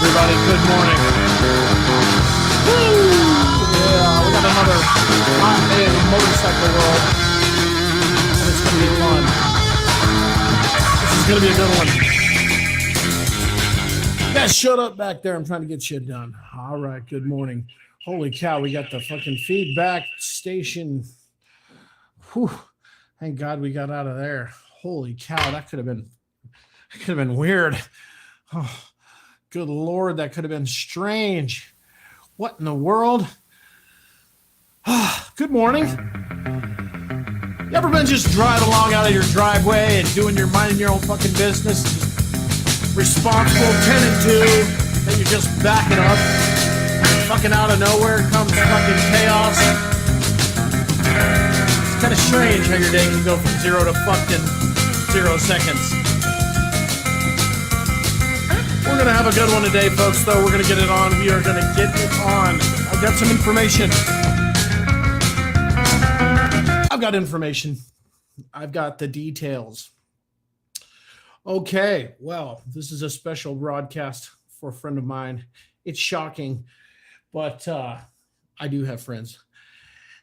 everybody. Good morning. Woo! Yeah, we got another hot day in the motorcycle world. And it's going to be fun. This is going to be a good one. You guys, shut up back there. I'm trying to get shit done. All right, good morning. Holy cow, we got the fucking feedback station. Whew. Thank God we got out of there. Holy cow, that could have been weird. Oh, good Lord, that could have been strange. What in the world? Good morning. You ever been just driving along out of your driveway and minding your own fucking business? Responsible tenant too, then you're just backing up. Fucking out of nowhere comes fucking chaos. It's kind of strange how your day can go from 0 to fucking 0 seconds. We're going to have a good one today, folks, though. We're going to get it on. We are going to get it on. I've got some information. I've got information. I've got the details. Okay, well, this is a special broadcast for a friend of mine. It's shocking, but I do have friends.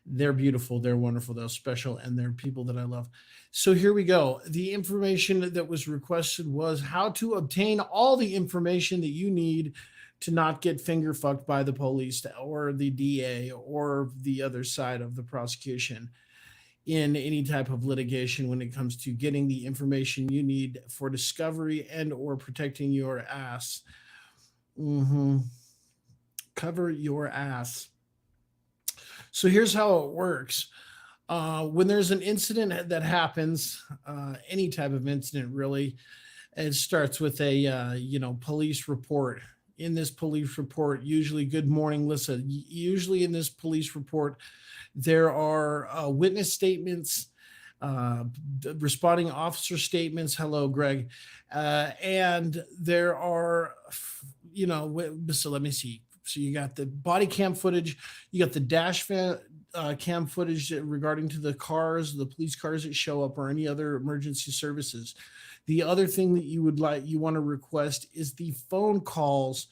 They're beautiful, they're wonderful, they're special, and they're people that I love. So here we go. The information that was requested was how to obtain all the information that you need to not get finger fucked by the police or the DA or the other side of the prosecution in any type of litigation when it comes to getting the information you need for discovery and or protecting your ass. Cover your ass. So here's how it works. When there's an incident that happens, any type of incident really, it starts with a police report. In this police report, usually, good morning, Lissa. Usually in this police report, there are witness statements, responding officer statements. Hello, Greg. And there are, so let me see. So you got the body cam footage, you got the dash cam footage regarding to the cars, the police cars that show up, or any other emergency services. The other thing that you want to request is the phone calls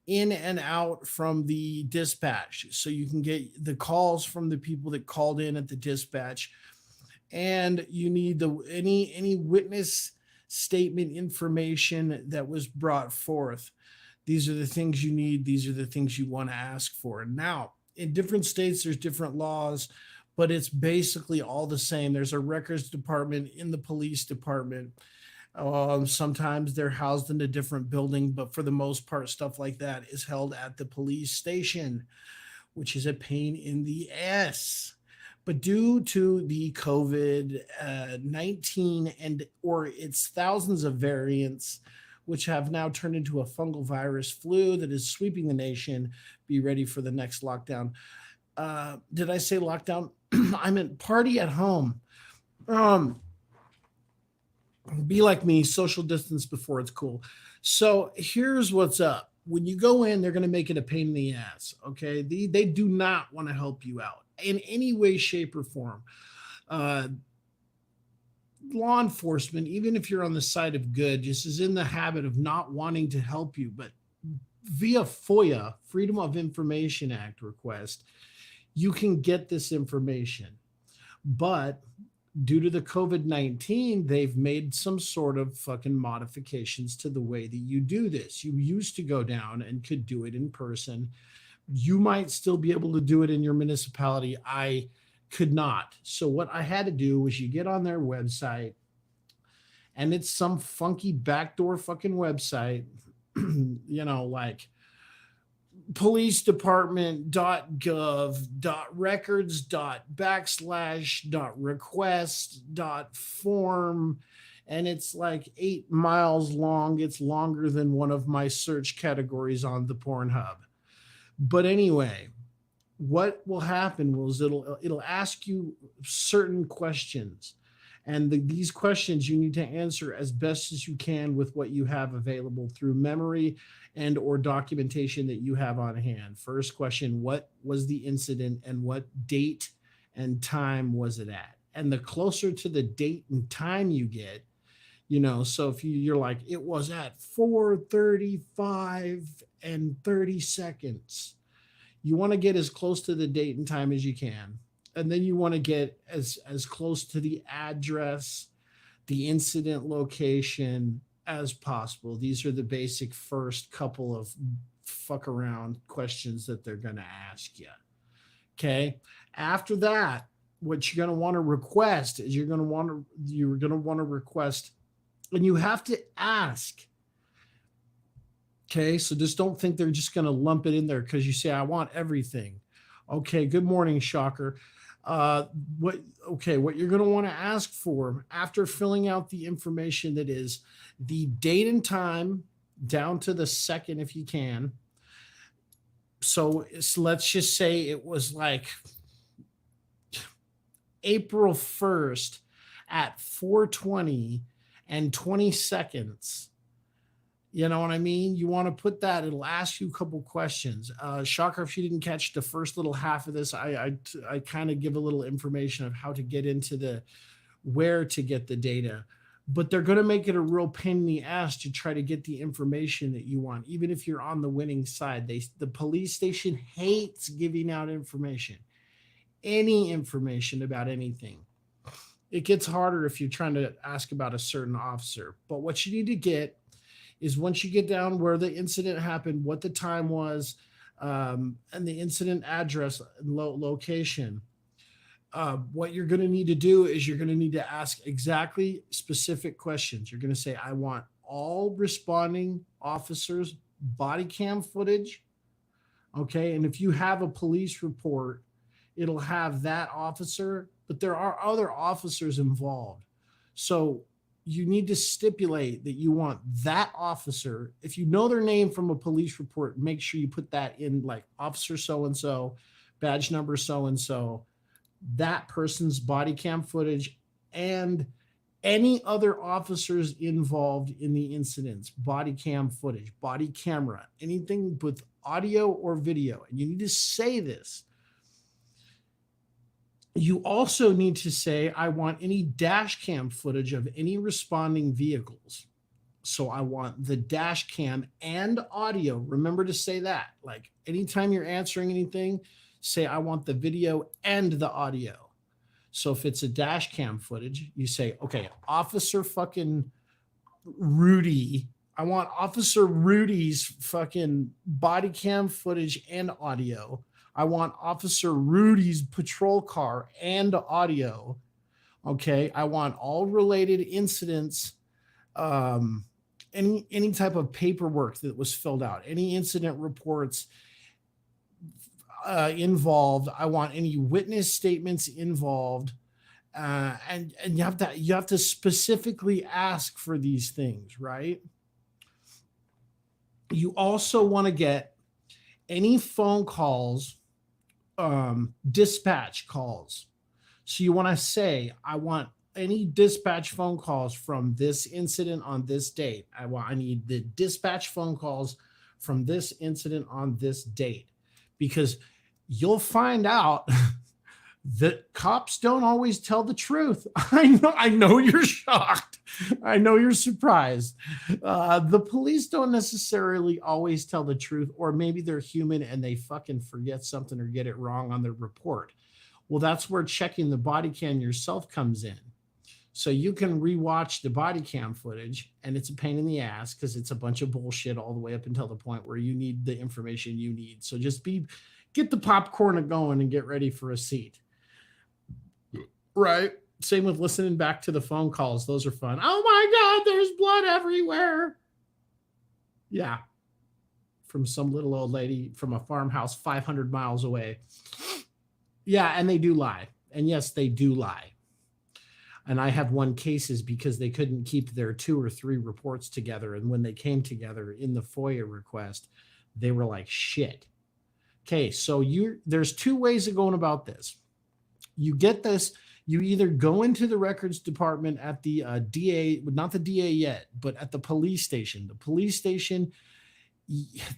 in and out from the dispatch, so you can get the calls from the people that called in at the dispatch. And you need any witness statement information that was brought forth. These are the things you need. These are the things you want to ask for. Now, in different states, there's different laws, but it's basically all the same. There's a records department in the police department. Sometimes they're housed in a different building, but for the most part, stuff like that is held at the police station, which is a pain in the ass. But due to the COVID-19 or its thousands of variants, which have now turned into a fungal virus flu that is sweeping the nation, be ready for the next lockdown. Did I say lockdown? I meant party at home. Be like me, social distance before it's cool. So here's what's up. When you go in, they're going to make it a pain in the ass, okay? They do not want to help you out in any way, shape, or form. Law enforcement, even if you're on the side of good, just is in the habit of not wanting to help you. But via FOIA, Freedom of Information Act request, you can get this information. But due to the COVID-19, they've made some sort of fucking modifications to the way that you do this. You used to go down and could do it in person. You might still be able to do it in your municipality. I could not. So what I had to do was you get on their website, and it's some funky backdoor fucking website, like policedepartment.gov.records.request.form, and it's like 8 miles long. It's longer than one of my search categories on the Pornhub. But anyway, what will happen is it'll ask you certain questions, and these questions you need to answer as best as you can with what you have available through memory and or documentation that you have on hand. First question, what was the incident and what date and time was it at? And the closer to the date and time you get, So if you're like, it was at 4:35 and 30 seconds, you want to get as close to the date and time as you can. And then you want to get as close to the address, the incident location as possible. These are the basic first couple of fuck around questions that they're going to ask you. Okay. After that, what you're going to want to request is you're going to want to request, and you have to ask. Okay. So just don't think they're just going to lump it in there because you say, I want everything. Okay. Good morning, Shocker. What you're going to want to ask for after filling out the information, that is the date and time down to the second, if you can. So let's just say it was like April 1st at 4:20 and 20 seconds. You know what I mean? You want to put that. It'll ask you a couple questions. Shocker, if you didn't catch the first little half of this, I kind of give a little information of how to get into where to get the data. But they're going to make it a real pain in the ass to try to get the information that you want, even if you're on the winning side. The police station hates giving out information, any information about anything. It gets harder if you're trying to ask about a certain officer. But what you need to get is, once you get down where the incident happened, what the time was, and the incident address and location, what you're going to need to do is you're going to need to ask exactly specific questions. You're going to say, I want all responding officers' body cam footage. Okay. And if you have a police report, it'll have that officer, but there are other officers involved. So you need to stipulate that you want that officer. If you know their name from a police report, make sure you put that in, like officer so-and-so, badge number so-and-so, that person's body cam footage, and any other officers involved in the incidents, body cam footage, body camera, anything with audio or video. And you need to say this. You also need to say, I want any dash cam footage of any responding vehicles. So I want the dash cam and audio. Remember to say that. Like anytime you're answering anything, say, I want the video and the audio. So if it's a dash cam footage, you say, okay, Officer fucking Rudy, I want Officer Rudy's fucking body cam footage and audio. I want Officer Rudy's patrol car and audio. Okay. I want all related incidents, any type of paperwork that was filled out, any incident reports involved. I want any witness statements involved. And you have to specifically ask for these things, right? You also want to get any phone calls, dispatch calls. So you want to say, I want any dispatch phone calls from this incident on this date. I need the dispatch phone calls from this incident on this date, because you'll find out that cops don't always tell the truth. I know you're shocked. I know you're surprised. The police don't necessarily always tell the truth, or maybe they're human and they fucking forget something or get it wrong on their report. Well, that's where checking the body cam yourself comes in. So you can rewatch the body cam footage, and it's a pain in the ass because it's a bunch of bullshit all the way up until the point where you need the information you need. So just get the popcorn going and get ready for a seat. Right. Same with listening back to the phone calls. Those are fun. Oh my God, there's blood everywhere. Yeah. From some little old lady from a farmhouse 500 miles away. Yeah. And they do lie. And yes, they do lie. And I have won cases because they couldn't keep their 2 or 3 reports together. And when they came together in the FOIA request, they were like, shit. Okay. So there's 2 ways of going about this. You get this. You either go into the records department at the DA, not the DA yet, but at the police station. The police station,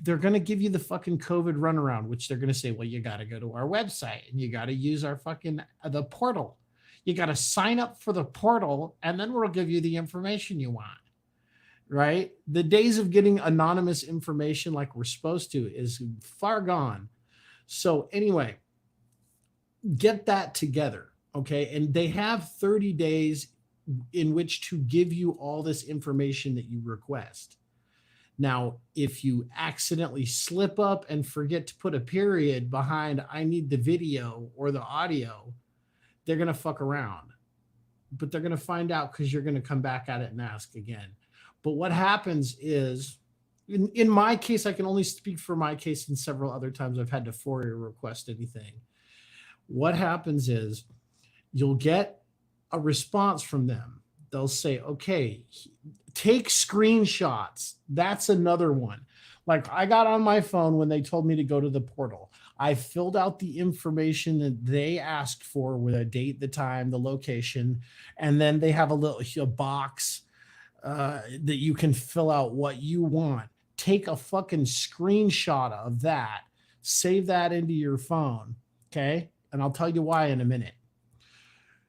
they're going to give you the fucking COVID runaround, which they're going to say, well, you got to go to our website and you got to use our fucking, the portal. You got to sign up for the portal, and then we'll give you the information you want. Right? The days of getting anonymous information like we're supposed to is far gone. So anyway, get that together. Okay. And they have 30 days in which to give you all this information that you request. Now, if you accidentally slip up and forget to put a period behind I need the video or the audio, they're going to fuck around. But they're going to find out because you're going to come back at it and ask again. But what happens is, in my case, I can only speak for my case, and several other times I've had to FOIA request anything. What happens is you'll get a response from them. They'll say, okay, take screenshots. That's another one. Like I got on my phone when they told me to go to the portal. I filled out the information that they asked for with a date, the time, the location, and then they have a box that you can fill out what you want. Take a fucking screenshot of that, save that into your phone, okay? And I'll tell you why in a minute.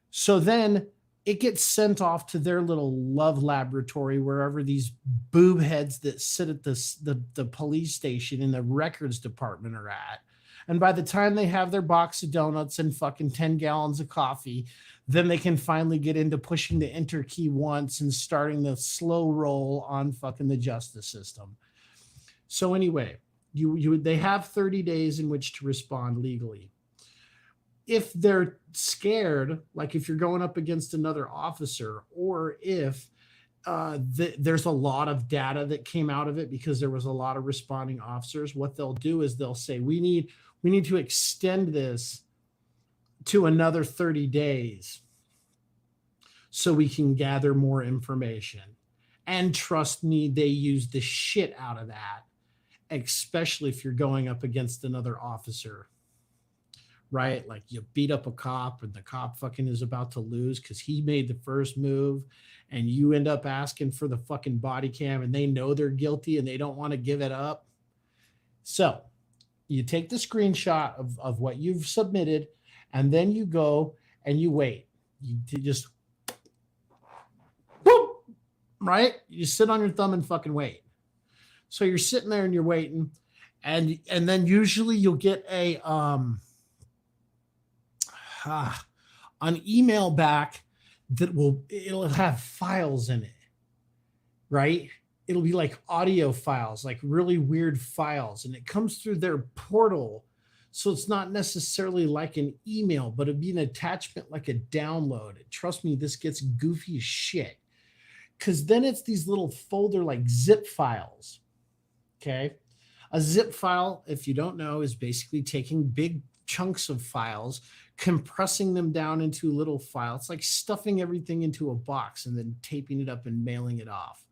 So then it gets sent off to their little love laboratory, wherever these boob heads that sit at the police station in the records department are at. And by the time they have their box of donuts and fucking 10 gallons of coffee, then they can finally get into pushing the enter key once and starting the slow roll on fucking the justice system. So anyway, they have 30 days in which to respond legally. If they're scared, like if you're going up against another officer, or if there's a lot of data that came out of it because there was a lot of responding officers, what they'll do is they'll say, we need to extend this to another 30 days so we can gather more information. And trust me, they use the shit out of that, especially if you're going up against another officer, right? Like you beat up a cop and the cop fucking is about to lose because he made the first move, and you end up asking for the fucking body cam and they know they're guilty and they don't want to give it up. So you take the screenshot of what you've submitted, and then you go and you wait. You just, boop, right? You sit on your thumb and fucking wait. So you're sitting there and you're waiting, and then usually you'll get an email back that it'll have files in it, right? It'll be like audio files, like really weird files, and it comes through their portal. So it's not necessarily like an email, but it'd be an attachment, like a download. Trust me, this gets goofy as shit. Because then it's these little folder like zip files. Okay. A zip file, if you don't know, is basically taking big chunks of files, compressing them down into little files. It's like stuffing everything into a box and then taping it up and mailing it off.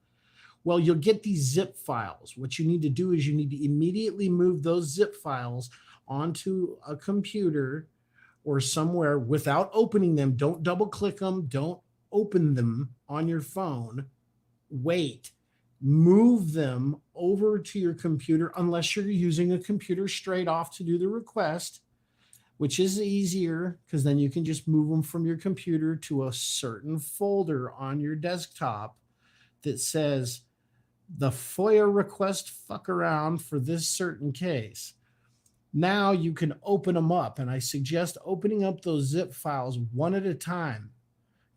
Well, you'll get these zip files. What you need to do is you need to immediately move those zip files onto a computer or somewhere without opening them. Don't double click them. Don't open them on your phone. Wait. Move them over to your computer unless you're using a computer straight off to do the request, which is easier because then you can just move them from your computer to a certain folder on your desktop that says the FOIA request fuck around for this certain case. Now you can open them up, and I suggest opening up those zip files one at a time.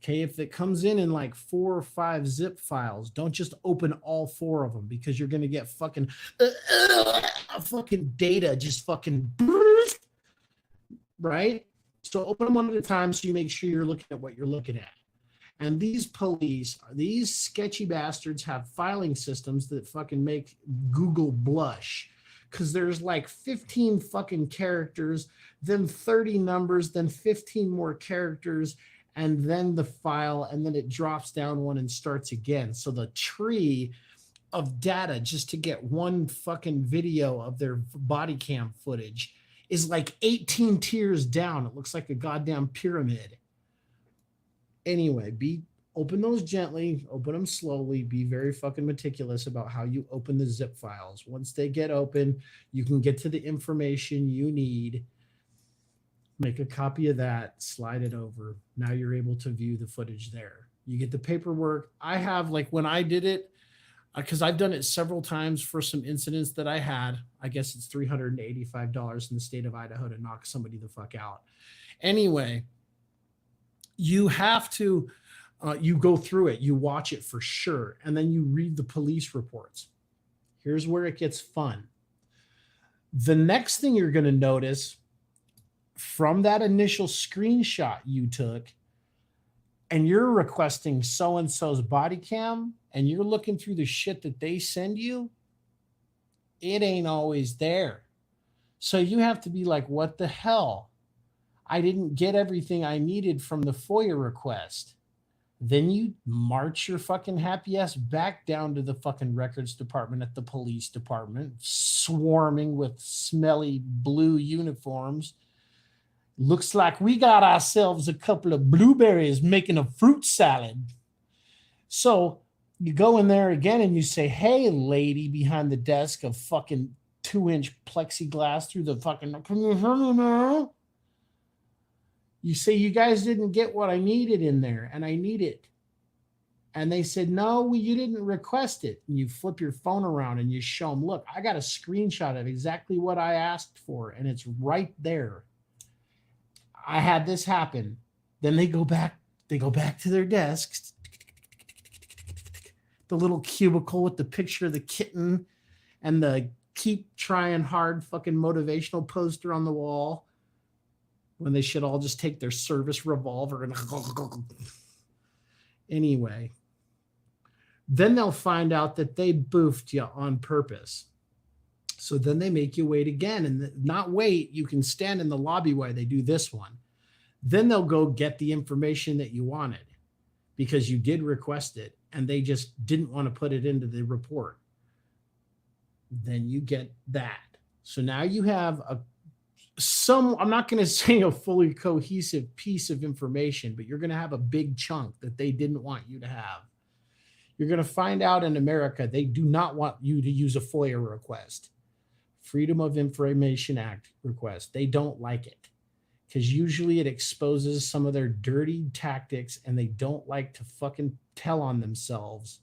Okay, if it comes in like 4 or 5 zip files, don't just open all 4 of them because you're going to get fucking data just fucking right. So open them one at a time so you make sure you're looking at what you're looking at. And these police, these sketchy bastards have filing systems that fucking make Google blush. Because there's like 15 fucking characters, then 30 numbers, then 15 more characters, and then the file, and then it drops down one and starts again. So the tree of data just to get one fucking video of their body cam footage is like 18 tiers down. It looks like a goddamn pyramid. Anyway, open those gently, open them slowly, be very fucking meticulous about how you open the zip files. Once they get open, you can get to the information you need. Make a copy of that, slide it over. Now you're able to view the footage there. You get the paperwork. I have, like, when I did it, because I've done it several times for some incidents that I had. I guess it's $385 in the state of Idaho to knock somebody the fuck out. Anyway, you have to, you go through it, you watch it for sure, and then you read the police reports. Here's where it gets fun. The next thing you're going to notice from that initial screenshot you took, and you're requesting so and so's body cam, and you're looking through the shit that they send you, it ain't always there. So you have to be like, what the hell? I didn't get everything I needed from the FOIA request. Then you march your fucking happy ass back down to the fucking records department at the police department, swarming with smelly blue uniforms. Looks like we got ourselves a couple of blueberries making a fruit salad. So you go in there again and you say, hey, lady behind the desk of fucking 2-inch plexiglass through the fucking, can you hear me now? You say, you guys didn't get what I needed in there, and I need it. And they said, no, you didn't request it. And you flip your phone around and you show them, look, I got a screenshot of exactly what I asked for, and it's right there. I had this happen. Then they go back to their desks. The little cubicle with the picture of the kitten and the keep trying hard fucking motivational poster on the wall, when they should all just take their service revolver and anyway. Then they'll find out that they boofed you on purpose. So then they make you wait again, and not wait. You can stand in the lobby while they do this one. Then they'll go get the information that you wanted because you did request it and they just didn't want to put it into the report. Then you get that. So now you have I'm not going to say a fully cohesive piece of information, but you're going to have a big chunk that they didn't want you to have. You're going to find out in America, they do not want you to use a FOIA request, Freedom of Information Act request. They don't like it because usually it exposes some of their dirty tactics and they don't like to fucking tell on themselves.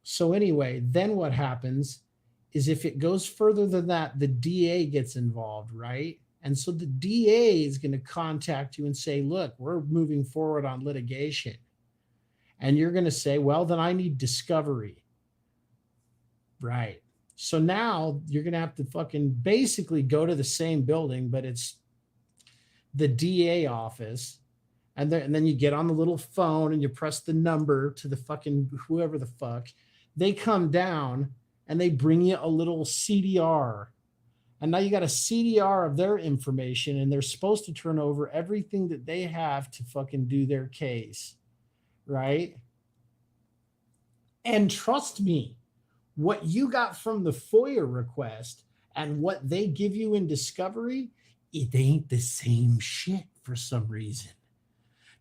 So anyway, then what happens is if it goes further than that, the DA gets involved, right? And so the DA is going to contact you and say, look, we're moving forward on litigation. And you're going to say, well, then I need discovery. Right. So now you're going to have to fucking basically go to the same building, but it's the DA office. And then you get on the little phone and you press the number to the fucking whoever the fuck. They come down and they bring you a little CDR. And now you got a CDR of their information, and they're supposed to turn over everything that they have to fucking do their case. Right? And trust me, what you got from the FOIA request and what they give you in discovery, it ain't the same shit for some reason.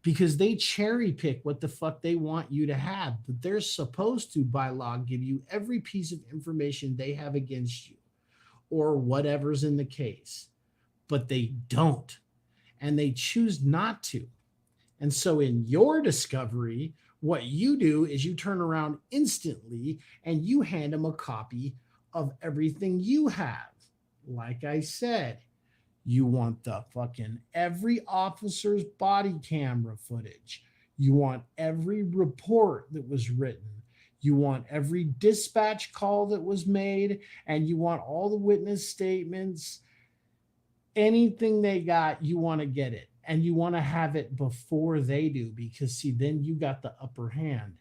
Because they cherry pick what the fuck they want you to have. But they're supposed to, by law, give you every piece of information they have against you or whatever's in the case. But they don't. And they choose not to. And so in your discovery, what you do is you turn around instantly and you hand them a copy of everything you have. Like I said, you want the fucking every officer's body camera footage. You want every report that was written. You want every dispatch call that was made, and you want all the witness statements. Anything they got, you want to get it. And you want to have it before they do, because see, then you got the upper hand.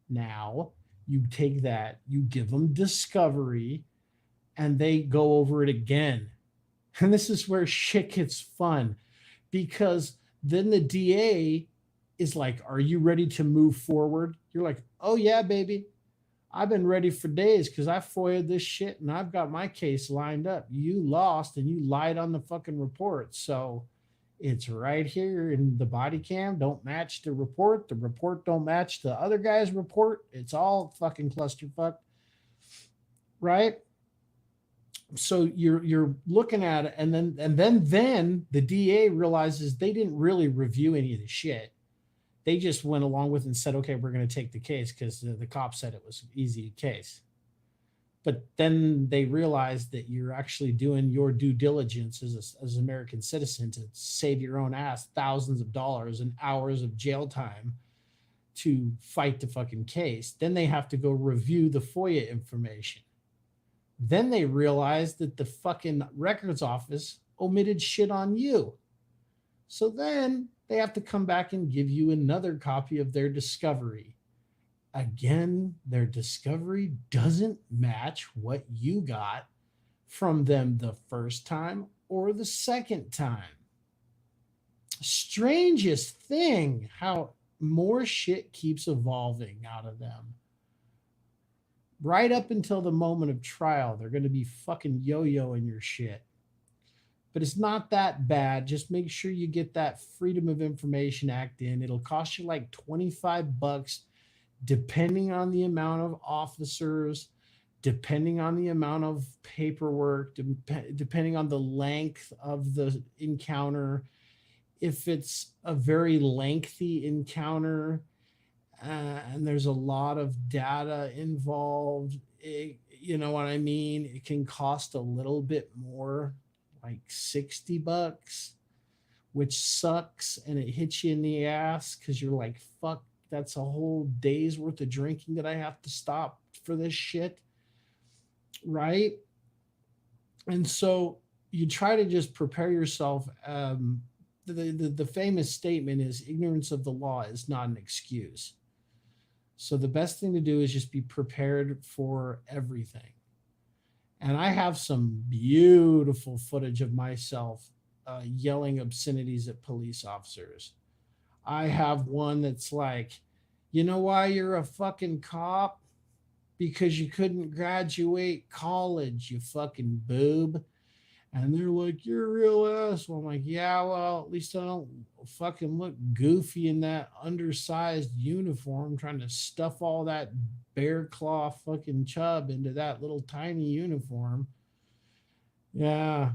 Now you take that, you give them discovery, and they go over it again. And this is where shit gets fun, because then the DA is like, are you ready to move forward? You're like, oh yeah, baby. I've been ready for days because I FOIA'd this shit and I've got my case lined up. You lost and you lied on the fucking report. So it's right here in the body cam. Don't match the report. The report don't match the other guy's report. It's all fucking clusterfuck. Right? So you're looking at it, and then the DA realizes they didn't really review any of the shit. They just went along with it and said, okay, we're going to take the case because the cop said it was an easy case. But then they realized that you're actually doing your due diligence as an American citizen to save your own ass thousands of dollars and hours of jail time to fight the fucking case. Then they have to go review the FOIA information. Then they realized that the fucking records office omitted shit on you. So then they have to come back and give you another copy of their discovery. Again, their discovery doesn't match what you got from them the first time or the second time. Strangest thing, how more shit keeps evolving out of them. Right up until the moment of trial, they're going to be fucking yo-yoing your shit. But it's not that bad. Just make sure you get that Freedom of Information Act in. It'll cost you like $25, depending on the amount of officers, depending on the amount of paperwork, depending on the length of the encounter. If it's a very lengthy encounter, and there's a lot of data involved, you know what I mean? It can cost a little bit more, like $60, which sucks, and it hits you in the ass because you're like, fuck, that's a whole day's worth of drinking that I have to stop for this shit, right? And so you try to just prepare yourself. The famous statement is, ignorance of the law is not an excuse. So the best thing to do is just be prepared for everything. And I have some beautiful footage of myself yelling obscenities at police officers. I have one that's like, you know why you're a fucking cop? Because you couldn't graduate college, you fucking boob. And they're like, you're a real asshole. I'm like, yeah, well, at least I don't fucking look goofy in that undersized uniform trying to stuff all that bear claw fucking chub into that little tiny uniform. Yeah,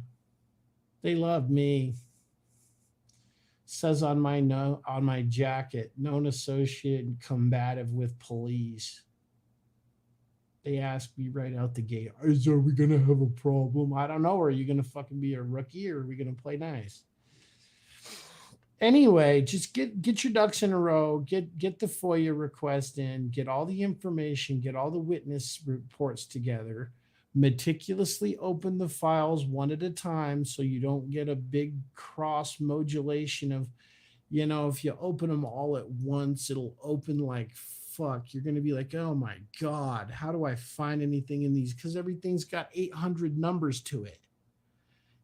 they love me. Says on my jacket, known associate combative with police. They asked me right out the gate, are we going to have a problem? I don't know. Are you going to fucking be a rookie, or are we going to play nice? Anyway, just get your ducks in a row, get the FOIA request in, get all the information, get all the witness reports together, meticulously open the files one at a time so you don't get a big cross modulation of, you know, if you open them all at once, it'll open like fuck. You're going to be like, oh my God, how do I find anything in these? Because everything's got 800 numbers to it.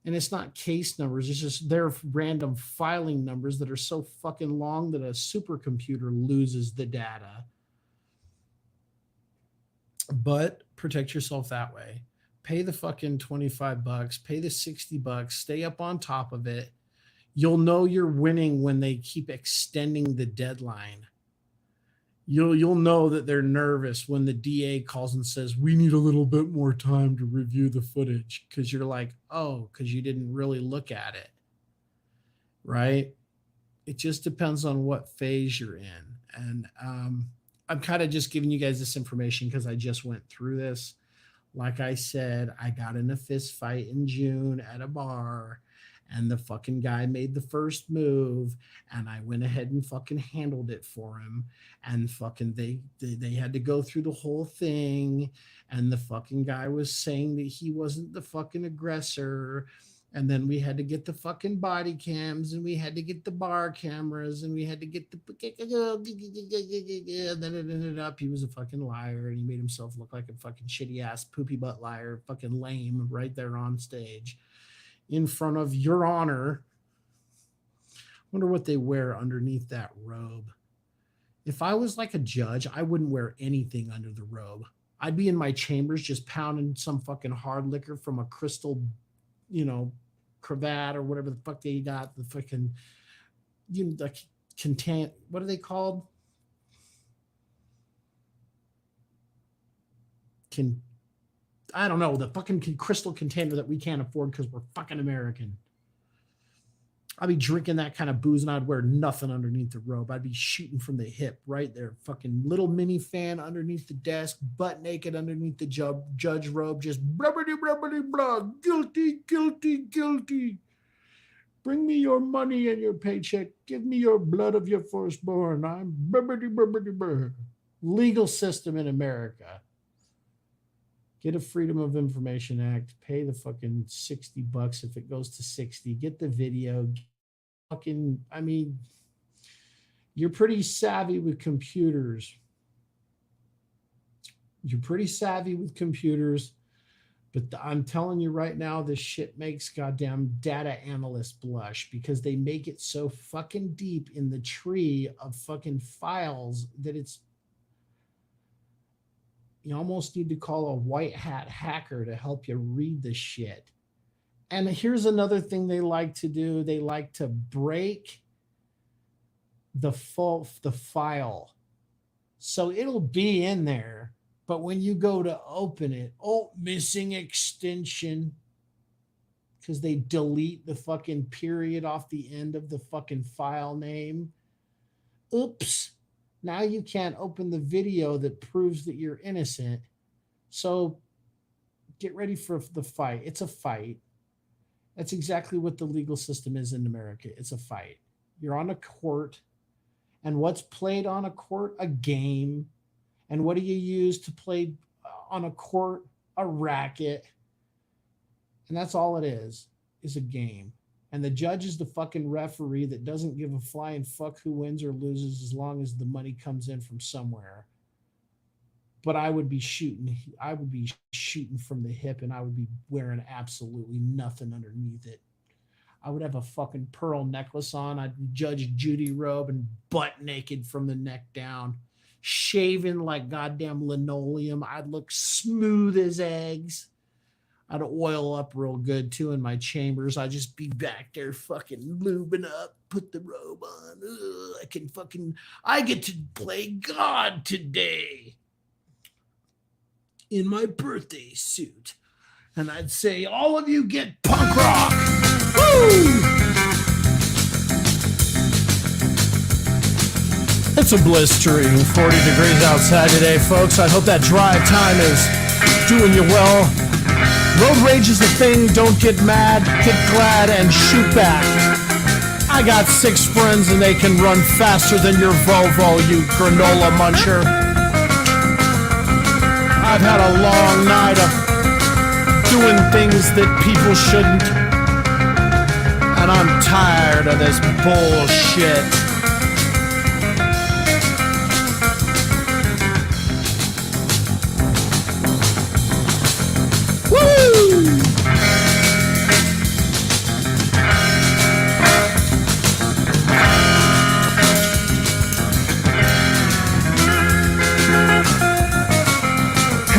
And it's not case numbers. It's just their random filing numbers that are so fucking long that a supercomputer loses the data. But protect yourself that way. Pay the fucking $25, pay the $60, stay up on top of it. You'll know you're winning when they keep extending the deadline. You'll know that they're nervous when the DA calls and says, we need a little bit more time to review the footage, because you're like, oh, because you didn't really look at it, right? It just depends on what phase you're in. And I'm kind of just giving you guys this information because I just went through this. Like I said, I got in a fist fight in June at a bar, and the fucking guy made the first move, and I went ahead and fucking handled it for him. And fucking they had to go through the whole thing, and the fucking guy was saying that he wasn't the fucking aggressor. And then we had to get the fucking body cams, and we had to get the bar cameras, and we had to get the, and then it ended up he was a fucking liar, and he made himself look like a fucking shitty ass poopy butt liar, fucking lame, right there on stage in front of Your Honor. Wonder what they wear underneath that robe. If I was like a judge, I wouldn't wear anything under the robe. I'd be in my chambers just pounding some fucking hard liquor from a crystal, you know, cravat or whatever the fuck they got. The fucking, you know, the content, what are they called? I don't know, the fucking crystal container that we can't afford because we're fucking American. I'd be drinking that kind of booze and I'd wear nothing underneath the robe. I'd be shooting from the hip right there. Fucking little mini fan underneath the desk, butt naked underneath the judge robe, just blah, blah, blah, blah, blah, guilty, guilty, guilty. Bring me your money and your paycheck. Give me your blood of your firstborn. I'm blah, blah, blah, blah, blah. Legal system in America. Get a Freedom of Information Act. Pay the fucking $60 if it goes to 60. Get the video. Fucking, I mean, you're pretty savvy with computers. You're pretty savvy with computers, but I'm telling you right now, this shit makes goddamn data analysts blush because they make it so fucking deep in the tree of fucking files that it's, you almost need to call a white hat hacker to help you read the shit. And here's another thing they like to do. They like to break the file. So it'll be in there, but when you go to open it, oh, missing extension, because they delete the fucking period off the end of the fucking file name. Oops. Now you can't open the video that proves that you're innocent. So get ready for the fight. It's a fight. That's exactly what the legal system is in America. It's a fight. You're on a court. And what's played on a court? A game. And what do you use to play on a court? A racket. And that's all it is a game. And the judge is the fucking referee that doesn't give a flying fuck who wins or loses as long as the money comes in from somewhere. But I would be shooting from the hip and I would be wearing absolutely nothing underneath it. I would have a fucking pearl necklace on. I'd be Judge Judy robe and butt naked from the neck down, shaven like goddamn linoleum. I'd look smooth as eggs. I'd oil up real good too in my chambers. I'd just be back there fucking lubing up, put the robe on. I get to play God today in my birthday suit. And I'd say, all of you get punk rock. Woo! It's a blistering 40 degrees outside today, folks. I hope that drive time is doing you well. Road rage is the thing. Don't get mad, get glad, and shoot back. I got 6 friends and they can run faster than your Volvo, you granola muncher. I've had a long night of doing things that people shouldn't. And I'm tired of this bullshit.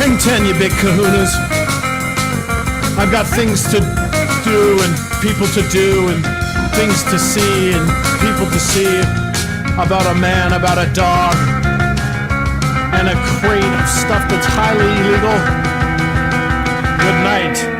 Hang 10, you big kahunas. I've got things to do and people to do and things to see and people to see about a man, about a dog, and a crate of stuff that's highly illegal. Good night.